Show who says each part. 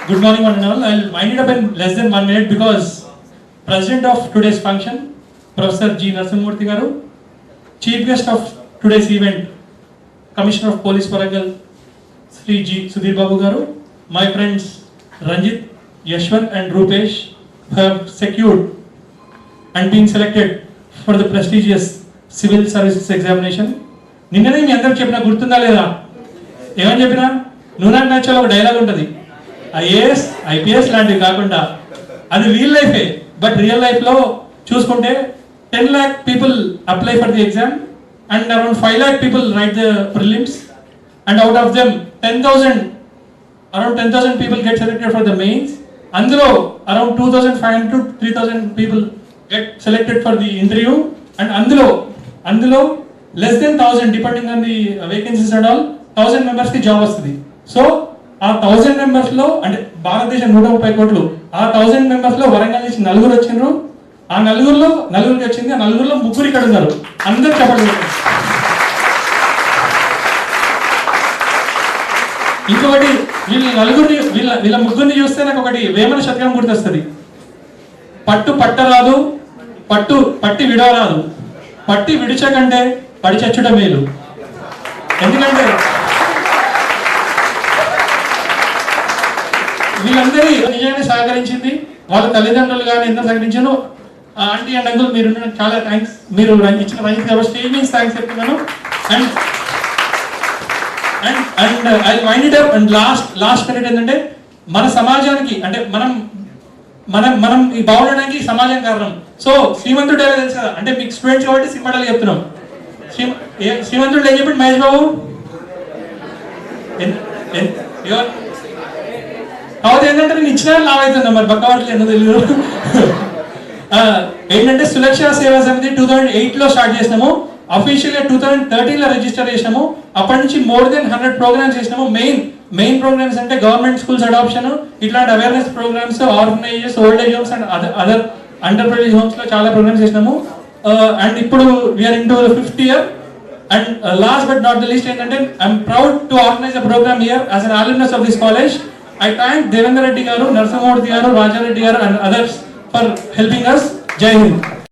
Speaker 1: Good morning, one and all. I'll wind it up in less than 1 minute because President of today's function, Professor G. Narasimhamurthy Garu, Chief Guest of today's event, Commissioner of Police Warangal, Sri G. Sudhir Babu Garu, my friends Ranjit, Yashwant and Rupesh, who have secured and been selected for the prestigious Civil Services Examination. నిన్ననే మీ అందరికి చెప్పిన గుర్తుందా లేదా? ఏమని చెప్పినా నువ్వు నాకు నచ్చాలో ఒక డైలాగ్ ఉంటుంది, ఐఏఎస్ ఐపీఎస్ లాంటివి కాకుండా అది రియల్ లైఫే. బట్ రియల్ లైఫ్లో చూసుకుంటే 10 lakh people apply for the exam and around 5 lakh people write the prelims, and out of them around 10,000 people get selected for the mains. అందులో around 2,500 to 3,000 people get selected for the interview, and అందులో less than 1,000 depending on the vacancies and all 1,000 members కి job వస్తుంది. So ఆ 1,000 members లో అంటే భారతదేశం 130 కోట్లు, ఆ 1,000 members లో వరంగల్ నుంచి 4 వచ్చిండ్రు. ఆ నలుగురికి వచ్చింది. ఆ 4లో 3 ఇక్కడ ఉన్నారు. అందరు చెప్పండి. ఇంకొకటి వీళ్ళ ముగ్గురిని చూస్తే నాకు ఒకటి వేమన శతకం గుర్తొస్తుంది. పట్టరాదు, పట్టి విడవరాదు, పట్టి విడిచకంటే పడి చచ్చుట మేలు. ఎందుకంటే వీళ్ళందరి నిజంగానే సహకరించింది, వాళ్ళ తల్లిదండ్రులు కానీ ఎంత సహకరించాను. ఆంటీ అండ్ అంకుల్ మీరు చాలా థ్యాంక్స్. మీరు ఇచ్చిన రైతు కాబట్టి స్టేజ్ మీన్స్ థ్యాంక్స్ చెప్తున్నాను. And I wind it up. And last minute ఏంటంటే మన సమాజానికి అంటే మనం ఈ బాగుండడానికి సమాజం కారణం. సో శ్రీమంతుడు తెలుసు కదా, అంటే మీకు స్టూడెంట్స్ కాబట్టి సింపడాలు చెప్తున్నాం. శ్రీమంతుడు ఏం చెప్పండి మహేష్ బాబు? కాకపోతే ఏంటంటే నేను ఇచ్చిన లావ్ అవుతుందా మరి పక్కవాట్లు ఎందుకు తెలియదు. ఏంటంటే సురక్షా సేవా సమితి 2008లో స్టార్ట్ చేసినాము. అఫీషియల్గా 2013లో రిజిస్టర్ చేసినాము. అప్పటి నుంచి మోర్ దెన్ 100 ప్రోగ్రామ్స్ చేసినాము. మెయిన్ ప్రోగ్రామ్స్ అంటే గవర్నమెంట్ స్కూల్స్ అడాప్షన్, ఇట్లాంటి awareness programmes, orphanages, old age homes and other under privilege homes లో చాలా ప్రోగ్రామ్స్ చేసినాము. అండ్ ఇప్పుడు we are into 5th year. And last but not the least ఏంటంటే I'm proud to organise a programme here as an alumnus of this college. I thank Devendra Reddy garu, Narasimhamurthy garu, Raja Reddy garu and others for helping us. Jai Hind.